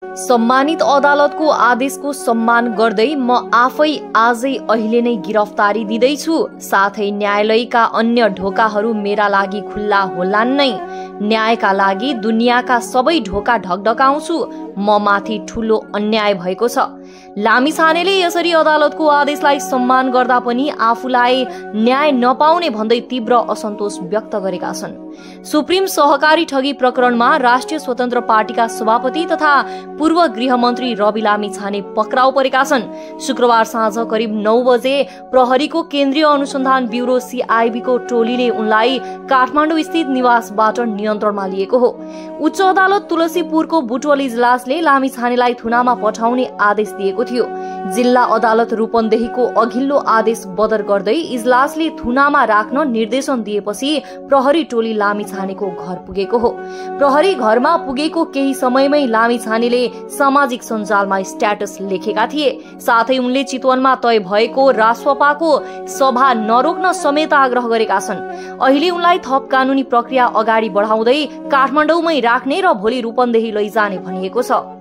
सम्मानित अदालतको आदेशको सम्मान गर्दै म आफै आजै अहिले नै गिरफ्तारी दिँदैछु। साथै न्यायालयका अन्य ढोकाहरू मेरा लागि खुल्ला होलान् नै। न्यायका लागि दुनियाँका सबै ढोका ढकढकाउँछु। म माथि ठूलो अन्याय भएको छ। लामिछानेले यसरी अदालतको आदेशलाई सम्मान गर्दा पनि आफूलाई न्याय नपाउने भन्दै तीव्र असन्तोष व्यक्त गरेका छन्। सुप्रिम सहकारी ठगी प्रकरणमा राष्ट्रिय स्वतन्त्र पार्टीका सभापति तथा पूर्व गृहमन्त्री रवि लामिछाने पक्राउ परेका छन्। शुक्रबार साँझ करिब 9 बजे प्रहरीको केन्द्रीय अनुसन्धान ब्युरो CIB को टोलीले उनलाई काठमाडौँ स्थित निवासबाट नियन्त्रणमा लिएको हो। उच्च अदालत तुलसीपुरको बुटवल इजलासले लामिछानेलाई थुनामा पठाउने आदेश दिएको थियो। जिल्ला अदालत रूपन्देहीको अघिल्लो आदेश बदर गर्दै इजलासले थुनामा राख्न निर्देशन दिएपछि प्रहरी टोली लामिछानेको घर पुगेको हो। प्रहरी घरमा पुगेको केही समयमै लामिछानेले सामाजिक सञ्जालमा स्ट्याटस लेखेका थिए। साथै उनले चितवनमा तय भएको रासपाको सभा नरोक्न समेत आग्रह गरेका छन्। अहिले उनलाई थप कानूनी प्रक्रिया अगाडि बढाउँदै काठमाडौँमै राख्ने र भोलि रूपन्देही लैजाने भनिएको छ।